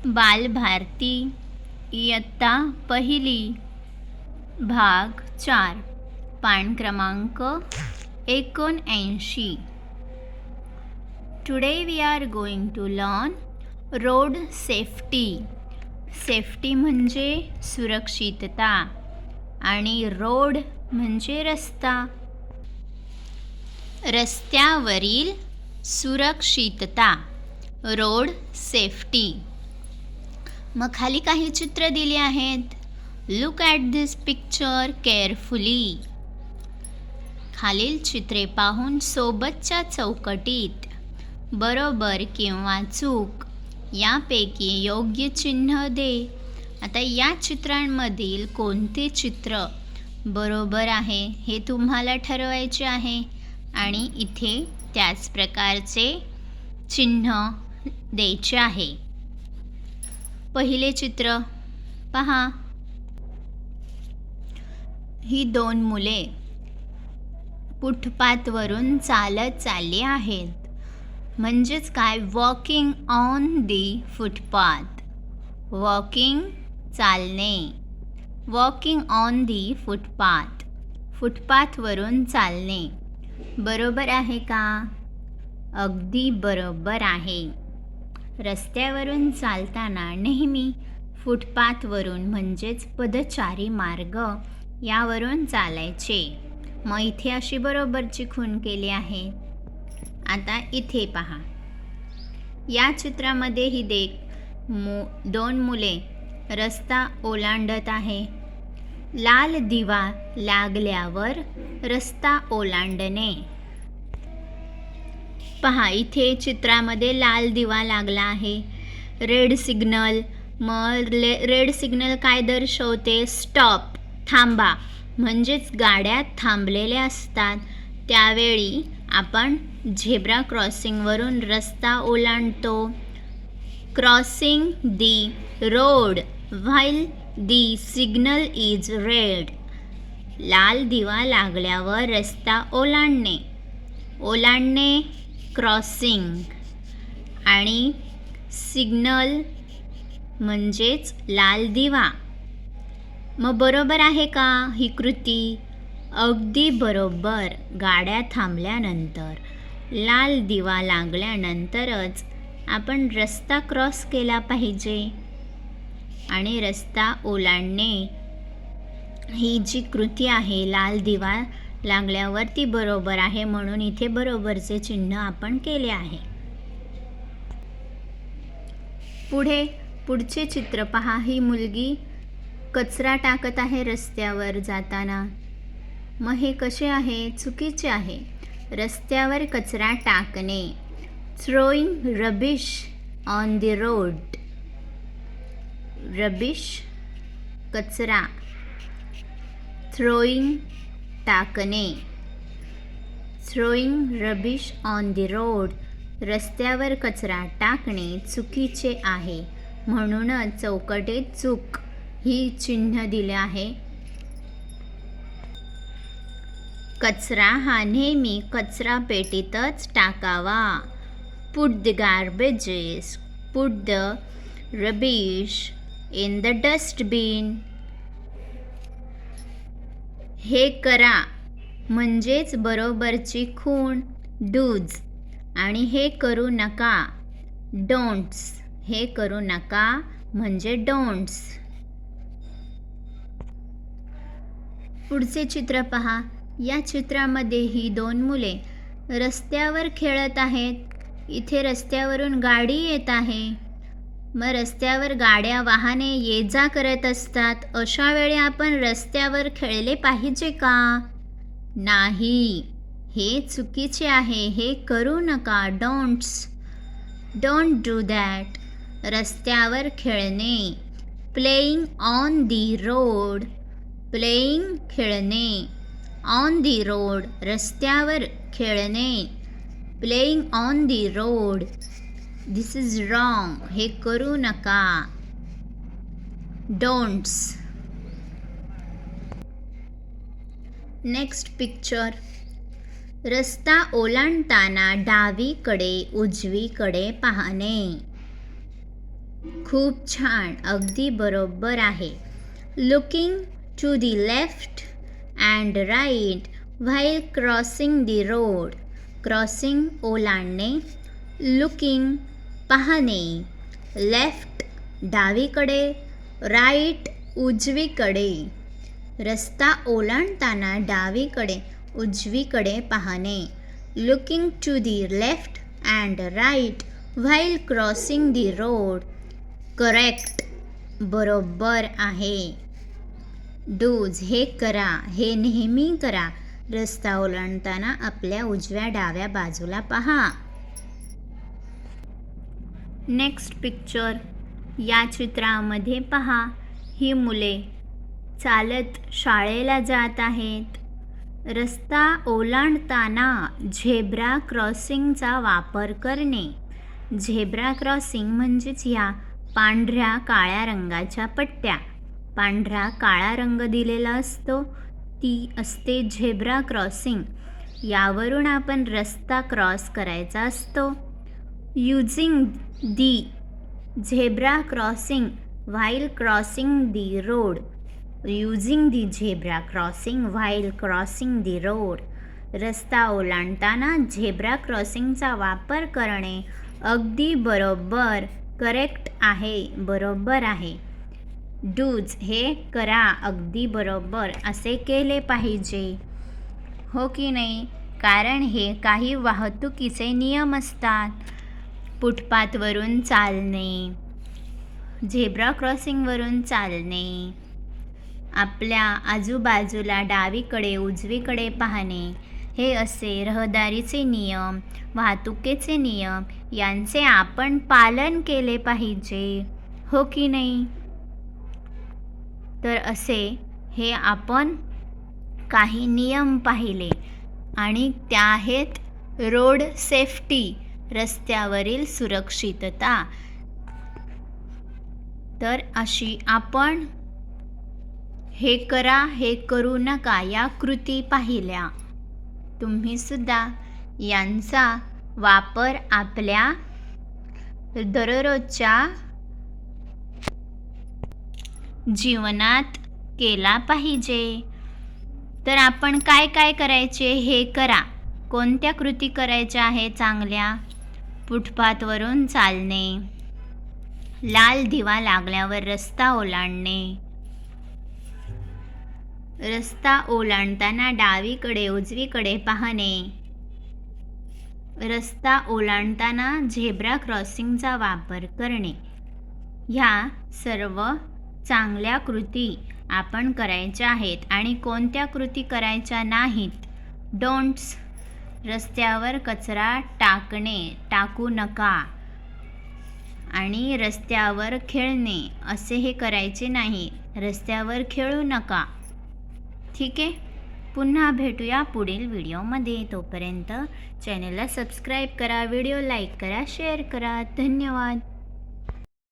बालभारती इयत्ता पहिली भाग 4 पान क्रमांक 79. Today we are going to learn road safety. Safety म्हणजे सुरक्षितता आणि रोड म्हणजे रस्ता. रस्त्यावरील सुरक्षितता, रोड सेफ्टी. मग खाली काही चित्र दिली आहेत. Look at this picture carefully. खालील चित्रे पाहून सोबतच्या चौकटीत बरोबर किंवा चूक यापैकी योग्य चिन्ह दे. आता या चित्रांमधील कोणते चित्र बरोबर आहे हे तुम्हाला ठरवायचे आहे आणि इथे त्याच प्रकारचे चिन्ह द्यायचे आहे. पहिले चित्र पहा. ही दोन मुले फुटपाथवरून चालत चालली आहेत. म्हणजेच काय? Walking on the footpath. Walking चालणे. Walking on the footpath. फुटपाथवरून चालणे. बरोबर आहे का? अगदी बरोबर आहे. रस्त्यावरून चालताना नेहमी फुटपाथवरून म्हणजेच पदचारी मार्ग यावरून चालायचे. मग इथे अशी बरोबरची खूण केली आहे. आता इथे पहा. या चित्रामध्ये ही दोन मुले रस्ता ओलांडत आहे. लाल दिवा लागल्यावर रस्ता ओलांडणे. पहा इथे चित्रामध्ये लाल दिवा लागला आहे. Red signal. मग रेड सिग्नल काय दर्शवते? स्टॉप, थांबा. म्हणजेच गाड्या थांबलेल्या असतात त्यावेळी आपण झेब्रा क्रॉसिंगवरून रस्ता ओलांडतो. Crossing the road while the signal is red. लाल दिवा लागल्यावर रस्ता ओलांडणे. ओलांडणे क्रॉसिंग आणि सिग्नल म्हणजेच लाल दिवा. मग बरोबर आहे का ही कृती? अगदी बरोबर. गाड्या थांबल्यानंतर लाल दिवा लागल्यानंतरच आपण रस्ता क्रॉस केला पाहिजे आणि रस्ता ओलांडणे ही जी कृती आहे लाल दिवा लागल्यावर ती बरोबर आहे. म्हणून इथे बरोबरचे चिन्ह आपण केले आहे. पुढचे चित्र पहा. ही मुलगी कचरा टाकत आहे रस्त्यावर जाताना. मग हे कसे आहे? चुकीचे आहे. रस्त्यावर कचरा टाकणे. Throwing rubbish on the road. Rubbish कचरा. थ्रोईंग टाकणे. Throwing rubbish on the road. रस्त्यावर कचरा टाकणे चुकीचे आहे. म्हणूनच चौकटीत चूक ही चिन्ह दिले आहे. कचरा हा नेहमी कचरा पेटीतच टाकावा. Put the garbages. Put the rubbish in the dustbin. हे करा म्हणजेच बरोबरची खूण डूज आणि हे करू नका डोंट्स. हे करू नका म्हणजे डोंट्स. पुढचे चित्र पहा. या चित्रामध्ये ही दोन मुले रस्त्यावर खेळत आहेत. इथे रस्त्यावरून गाडी येत आहे. मग रस्त्यावर गाड्या वाहने ये जा करत असतात. अशा वेळी आपण रस्त्यावर खेळले पाहिजे का? नाही. हे चुकीचे आहे. हे करू नका. डोंट्स. Don't do that. रस्त्यावर खेळणे. Playing on the road. Playing खेळणे. ऑन दी रोड रस्त्यावर खेळणे. Playing on the road. This is wrong. हे करू नका. डोंट्स. Next picture. रस्ता ओलांडताना डावीकडे उजवीकडे पाहणे. खूप छान, अगदी बरोबर आहे. Looking to the left and right while crossing the road. Crossing ओलांडणे, लुकिंग पाहणे, लेफ्ट डावीकडे, राईट उजवीकडे. रस्ता ओलांडताना डावीकडे उजवीकडे पाहणे. Looking to the left and right while crossing the road. Correct, बरोबर आहे. डूज, हे करा, हे नेहमी करा. रस्ता ओलांडताना आपल्या उजव्या डाव्या बाजूला पहा. Next picture. या चित्रामध्ये पहा, ही मुले चालत शाळेला जात आहेत. रस्ता ओलांडताना झेब्रा क्रॉसिंगचा वापर करणे. झेब्रा क्रॉसिंग म्हणजेच ह्या पांढऱ्या काळ्या रंगाच्या पट्ट्या, पांढरा काळा रंग दिलेला असतो, ती असते झेब्रा क्रॉसिंग. यावरून आपण रस्ता क्रॉस करायचा असतो. Using the zebra crossing while crossing the road. Using the zebra crossing while crossing the road. रस्ता ओलांडताना झेब्रा क्रॉसिंगचा वापर करणे. अगदी बरोबर, करेक्ट आहे, बरोबर आहे. डूज, हे करा, अगदी बरोबर, असे केले पाहिजे, हो की नाही? कारण हे काही वाहतुकीचे नियम असतात. फुटपाथवरून चालणे, झेब्रा क्रॉसिंगवरून चालणे, आपल्या आजूबाजूला डावीकडे उजवीकडे पाहणे, हे असे रहदारीचे नियम, वाहतुकीचे नियम यांचे आपण पालन केले पाहिजे, हो की नाही? तर असे हे आपण काही नियम पाहिले आणि त्या आहेत रोड सेफ्टी, रस्त्यावरील सुरक्षितता. तर अशी आपण हे करा, हे करू नका या कृती पाहिल्या. तुम्ही सुद्धा यांचा वापर आपल्या दररोजच्या जीवनात केला पाहिजे. तर आपण काय काय करायचे हे करा. कोणत्या कृती करायच्या आहे चांगल्या? फुटपाथवरून चालणे, लाल दिवा लागल्यावर रस्ता ओलांडणे, रस्ता ओलांडताना डावीकडे उजवीकडे पाहणे, रस्ता ओलांडताना झेब्रा क्रॉसिंगचा वापर करणे. ह्या सर्व चांगल्या कृती आपण करायच्या आहेत. आणि कोणत्या कृती करायच्या नाहीत? डोंट्स, रस्त्यावर कचरा टाकू नका आणि रस्त्यावर खेळणे असे हे करायचे नाही. रस्त्यावर खेळू नका, ठीक आहे? पुन्हा भेटूया पुढील व्हिडिओमध्ये. तोपर्यंत चॅनलला सबस्क्राईब करा, व्हिडिओ लाईक करा, शेअर करा. धन्यवाद.